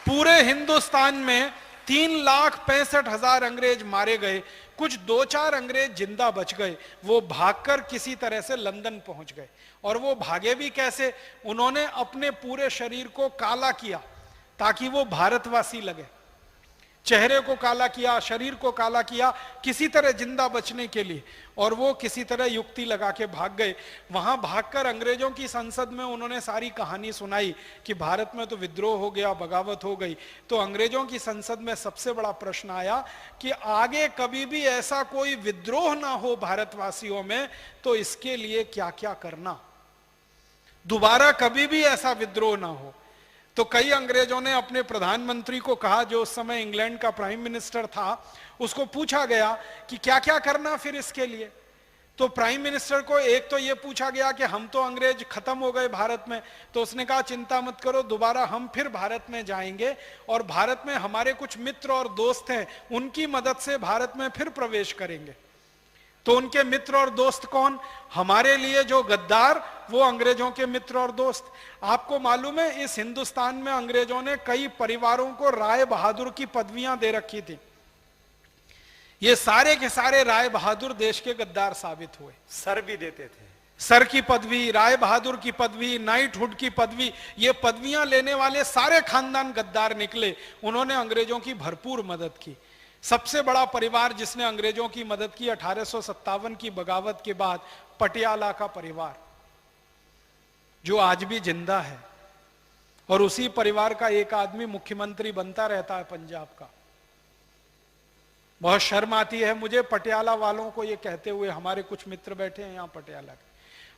पूरे हिंदुस्तान में 3,65,000 अंग्रेज मारे गए। कुछ 2-4 अंग्रेज जिंदा बच गए, वो भागकर किसी तरह से लंदन पहुंच गए। और वो भागे भी कैसे? उन्होंने अपने पूरे शरीर को काला किया ताकि वो भारतवासी लगे। चेहरे को काला किया, शरीर को काला किया, किसी तरह जिंदा बचने के लिए। और वो किसी तरह युक्ति लगा के भाग गए। वहां भागकर अंग्रेजों की संसद में उन्होंने सारी कहानी सुनाई कि भारत में तो विद्रोह हो गया, बगावत हो गई। तो अंग्रेजों की संसद में सबसे बड़ा प्रश्न आया कि आगे कभी भी ऐसा कोई विद्रोह ना हो भारतवासियों में, तो इसके लिए क्या क्या करना, दोबारा कभी भी ऐसा विद्रोह ना हो। तो कई अंग्रेजों ने अपने प्रधानमंत्री को कहा, जो उस समय इंग्लैंड का प्राइम मिनिस्टर था, उसको पूछा गया कि क्या क्या करना फिर इसके लिए। तो प्राइम मिनिस्टर को एक तो ये पूछा गया कि हम तो अंग्रेज खत्म हो गए भारत में, तो उसने कहा चिंता मत करो, दोबारा हम फिर भारत में जाएंगे और भारत में हमारे कुछ मित्र और दोस्त हैं, उनकी मदद से भारत में फिर प्रवेश करेंगे। तो उनके मित्र और दोस्त कौन? हमारे लिए जो गद्दार, वो अंग्रेजों के मित्र और दोस्त। आपको मालूम है इस हिंदुस्तान में अंग्रेजों ने कई परिवारों को राय बहादुर की पदवियां दे रखी थी। ये सारे के सारे राय बहादुर देश के गद्दार साबित हुए। सर भी देते थे, सर की पदवी, राय बहादुर की पदवी, नाइटहुड की पदवी, ये पदवियां लेने वाले सारे खानदान गद्दार निकले। उन्होंने अंग्रेजों की भरपूर मदद की। सबसे बड़ा परिवार जिसने अंग्रेजों की मदद की 1857 की बगावत के बाद, पटियाला का परिवार, जो आज भी जिंदा है। और उसी परिवार का एक आदमी मुख्यमंत्री बनता रहता है पंजाब का। बहुत शर्म आती है मुझे पटियाला वालों को ये कहते हुए, हमारे कुछ मित्र बैठे हैं यहां पटियाला के।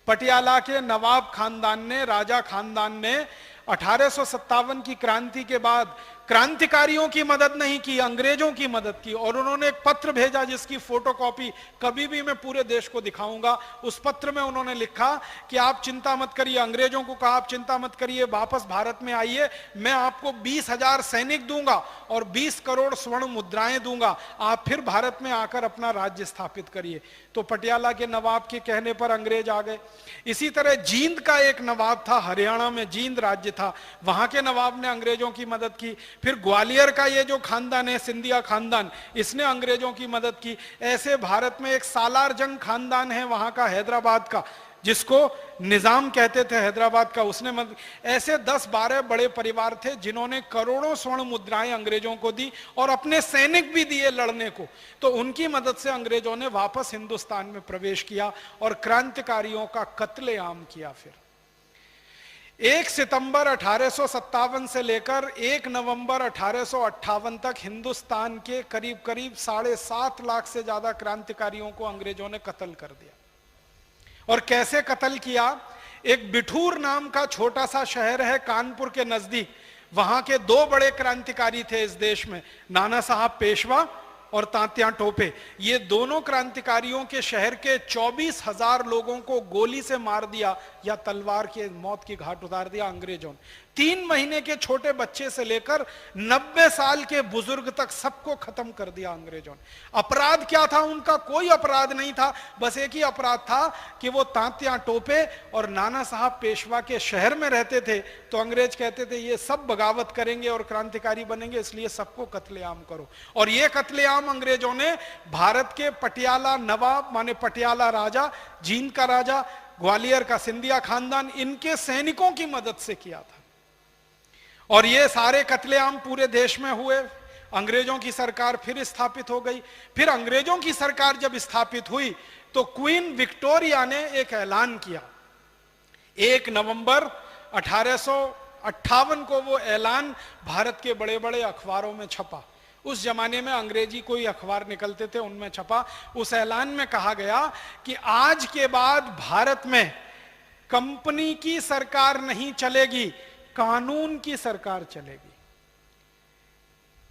पटियाला के नवाब खानदान ने, राजा खानदान ने 1857 की क्रांति के बाद क्रांतिकारियों की मदद नहीं की, अंग्रेजों की मदद की। और उन्होंने एक पत्र भेजा जिसकी फोटोकॉपी कभी भी मैं पूरे देश को दिखाऊंगा। उस पत्र में उन्होंने लिखा कि आप चिंता मत करिए, अंग्रेजों को कहा आप चिंता मत करिए, वापस भारत में आइए, मैं आपको 20,000 सैनिक दूंगा और 20 करोड़ स्वर्ण मुद्राएं दूंगा, आप फिर भारत में आकर अपना राज्य स्थापित करिए। तो पटियाला के नवाब के कहने पर अंग्रेज आ गए। इसी तरह जींद का एक नवाब था, हरियाणा में जींद राज्य था, वहां के नवाब ने अंग्रेजों की मदद की। फिर ग्वालियर का ये जो खानदान है, सिंधिया खानदान, इसने अंग्रेजों की मदद की। ऐसे भारत में एक सालार जंग खानदान है वहां का, हैदराबाद का, जिसको निजाम कहते थे हैदराबाद का, उसने मदद। ऐसे 10-12 बड़े परिवार थे जिन्होंने करोड़ों स्वर्ण मुद्राएं अंग्रेजों को दी और अपने सैनिक भी दिए लड़ने को। तो उनकी मदद से अंग्रेजों ने वापस हिंदुस्तान में प्रवेश किया और क्रांतिकारियों का कत्लेआम किया। फिर 1 सितंबर 1857 से लेकर 1 नवंबर 1858 तक हिंदुस्तान के करीब करीब 7.5 लाख से ज्यादा क्रांतिकारियों को अंग्रेजों ने कत्ल कर दिया। और कैसे कत्ल किया? एक बिठूर नाम का छोटा सा शहर है कानपुर के नजदीक, वहां के 2 बड़े क्रांतिकारी थे इस देश में, नाना साहब पेशवा और तात्या टोपे। ये दोनों क्रांतिकारियों के शहर के 24,000 लोगों को गोली से मार दिया या तलवार के मौत की घाट उतार दिया अंग्रेजों ने। 3 महीने के छोटे बच्चे से लेकर 90 साल के बुजुर्ग तक सबको खत्म कर दिया अंग्रेजों ने। अपराध क्या था उनका? कोई अपराध नहीं था, बस एक ही अपराध था कि वो तात्या टोपे और नाना साहब पेशवा के शहर में रहते थे। तो अंग्रेज कहते थे ये सब बगावत करेंगे और क्रांतिकारी बनेंगे, इसलिए सबको कत्लेआम करो। और ये कत्लेआम अंग्रेजों ने भारत के पटियाला नवाब, माने पटियाला राजा, जींद का राजा, ग्वालियर का सिंधिया खानदान, इनके सैनिकों की मदद से किया था। और ये सारे कत्लेआम पूरे देश में हुए। अंग्रेजों की सरकार फिर स्थापित हो गई। फिर अंग्रेजों की सरकार जब स्थापित हुई तो क्वीन विक्टोरिया ने एक ऐलान किया। 1 नवंबर 1858 को वो ऐलान भारत के बड़े बड़े अखबारों में छपा। उस जमाने में अंग्रेजी कोई अखबार निकलते थे, उनमें छपा। उस ऐलान में कहा गया कि आज के बाद भारत में कंपनी की सरकार नहीं चलेगी, कानून की सरकार चलेगी।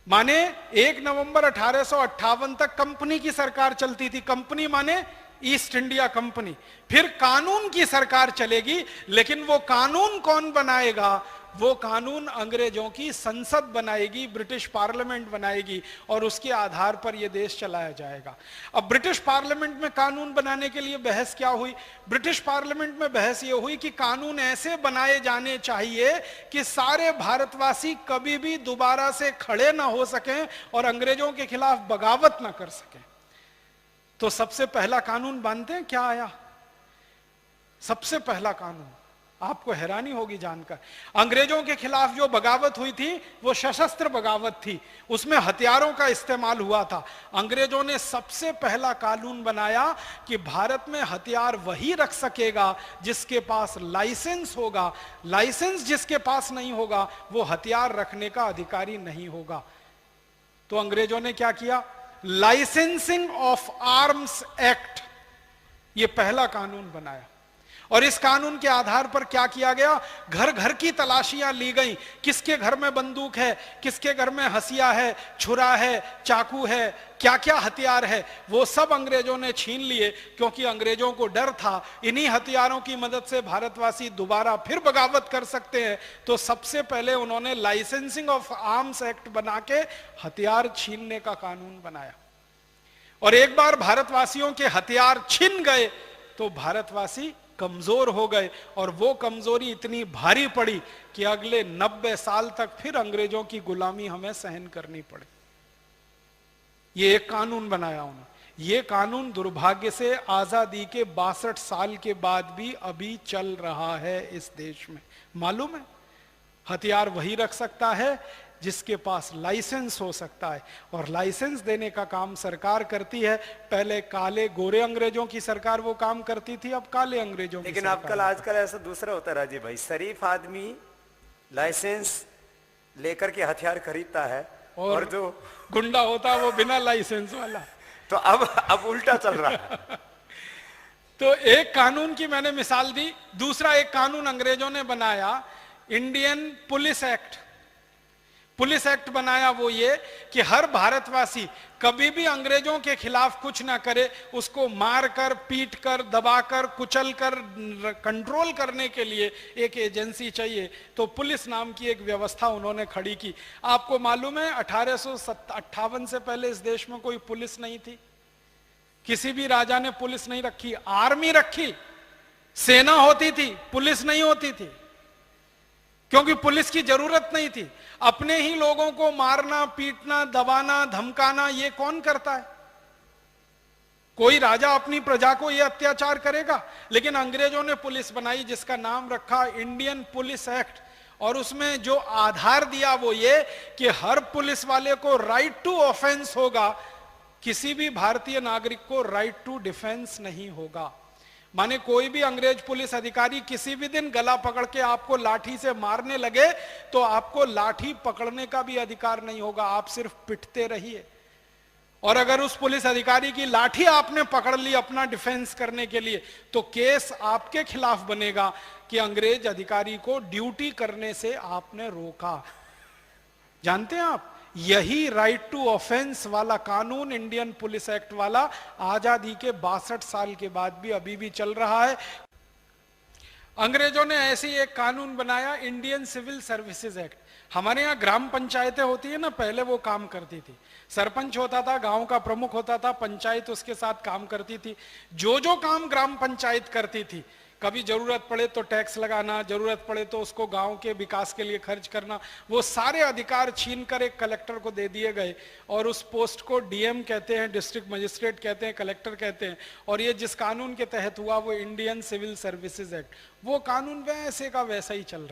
माने 1 नवंबर 1858 तक कंपनी की सरकार चलती थी। कंपनी माने ईस्ट इंडिया कंपनी। फिर कानून की सरकार चलेगी, लेकिन वो कानून कौन बनाएगा? वो कानून अंग्रेजों की संसद बनाएगी, ब्रिटिश पार्लियामेंट बनाएगी और उसके आधार पर यह देश चलाया जाएगा। अब ब्रिटिश पार्लियामेंट में कानून बनाने के लिए बहस क्या हुई? ब्रिटिश पार्लियामेंट में बहस यह हुई कि कानून ऐसे बनाए जाने चाहिए कि सारे भारतवासी कभी भी दोबारा से खड़े ना हो सकें और अंग्रेजों के खिलाफ बगावत ना कर सकें। तो सबसे पहला कानून जानते हैं क्या आया? सबसे पहला कानून, आपको हैरानी होगी जानकर, अंग्रेजों के खिलाफ जो बगावत हुई थी वो सशस्त्र बगावत थी, उसमें हथियारों का इस्तेमाल हुआ था। अंग्रेजों ने सबसे पहला कानून बनाया कि भारत में हथियार वही रख सकेगा जिसके पास लाइसेंस होगा, लाइसेंस जिसके पास नहीं होगा वो हथियार रखने का अधिकारी नहीं होगा। तो अंग्रेजों ने क्या किया? लाइसेंसिंग ऑफ आर्म्स एक्ट, ये पहला कानून बनाया। और इस कानून के आधार पर क्या किया गया? घर घर की तलाशियां ली गई, किसके घर में बंदूक है, किसके घर में हंसिया है, छुरा है, चाकू है, क्या क्या हथियार है, वो सब अंग्रेजों ने छीन लिए, क्योंकि अंग्रेजों को डर था इन्हीं हथियारों की मदद से भारतवासी दोबारा फिर बगावत कर सकते हैं। तो सबसे पहले उन्होंने लाइसेंसिंग ऑफ आर्म्स एक्ट बना के हथियार छीनने का कानून बनाया। और एक बार भारतवासियों के हथियार छिन गए तो भारतवासी कमजोर हो गए, और वो कमजोरी इतनी भारी पड़ी कि अगले 90 साल तक फिर अंग्रेजों की गुलामी हमें सहन करनी पड़ी। ये एक कानून बनाया उन्होंने। ये कानून दुर्भाग्य से आजादी के 62 साल के बाद भी अभी चल रहा है इस देश में। मालूम है, हथियार वही रख सकता है जिसके पास लाइसेंस हो सकता है, और लाइसेंस देने का काम सरकार करती है। पहले काले गोरे अंग्रेजों की सरकार वो काम करती थी, अब काले अंग्रेजों लेकिन की सरकार। आजकल ऐसा दूसरा होता है राजीव भाई, शरीफ आदमी लाइसेंस लेकर के हथियार खरीदता है और जो गुंडा होता है वो बिना लाइसेंस वाला। तो अब उल्टा चल रहा है। तो एक कानून की मैंने मिसाल दी। दूसरा एक कानून अंग्रेजों ने बनाया, Indian police act. Police act बनाया वो ये कि हर भारतवासी कभी भी अंग्रेजों के खिलाफ कुछ ना करे, उसको मारकर, पीटकर, दबाकर, कुचलकर कंट्रोल करने के लिए एक एजेंसी चाहिए। तो पुलिस नाम की एक व्यवस्था उन्होंने खड़ी की। आपको मालूम है 1858 से पहले इस देश में कोई पुलिस नहीं थी, किसी भी राजा ने पुलिस नहीं रखी। आर्मी रखी, सेना होती थी, पुलिस नहीं होती थी, क्योंकि पुलिस की जरूरत नहीं थी। अपने ही लोगों को मारना, पीटना, दबाना, धमकाना ये कौन करता है? कोई राजा अपनी प्रजा को ये अत्याचार करेगा? लेकिन अंग्रेजों ने पुलिस बनाई जिसका नाम रखा इंडियन पुलिस एक्ट, और उसमें जो आधार दिया वो ये कि हर पुलिस वाले को राइट टू ऑफेंस होगा, किसी भी भारतीय नागरिक को राइट टू डिफेंस नहीं होगा। माने कोई भी अंग्रेज पुलिस अधिकारी किसी भी दिन गला पकड़ के आपको लाठी से मारने लगे तो आपको लाठी पकड़ने का भी अधिकार नहीं होगा, आप सिर्फ पिटते रहिए। और अगर उस पुलिस अधिकारी की लाठी आपने पकड़ ली अपना डिफेंस करने के लिए तो केस आपके खिलाफ बनेगा कि अंग्रेज अधिकारी को ड्यूटी करने से आपने रोका। जानते हैं आप, यही राइट टू ऑफेंस वाला कानून, इंडियन पुलिस एक्ट वाला, आजादी के 62 साल के बाद भी अभी भी चल रहा है। अंग्रेजों ने ऐसे ही एक कानून बनाया, इंडियन सिविल सर्विसेज एक्ट। हमारे यहाँ ग्राम पंचायतें होती है ना, पहले वो काम करती थी। सरपंच होता था, गांव का प्रमुख होता था, पंचायत उसके साथ काम करती थी। जो काम ग्राम पंचायत करती थी, कभी जरूरत पड़े तो टैक्स लगाना, जरूरत पड़े तो उसको गांव के विकास के लिए खर्च करना, वो सारे अधिकार छीन कर एक कलेक्टर को दे दिए गए। और उस पोस्ट को डीएम कहते हैं, डिस्ट्रिक्ट मजिस्ट्रेट कहते हैं, कलेक्टर कहते हैं। और ये जिस कानून के तहत हुआ वो इंडियन सिविल सर्विसेज एक्ट, वो कानून वैसे का वैसा ही चल रहा है।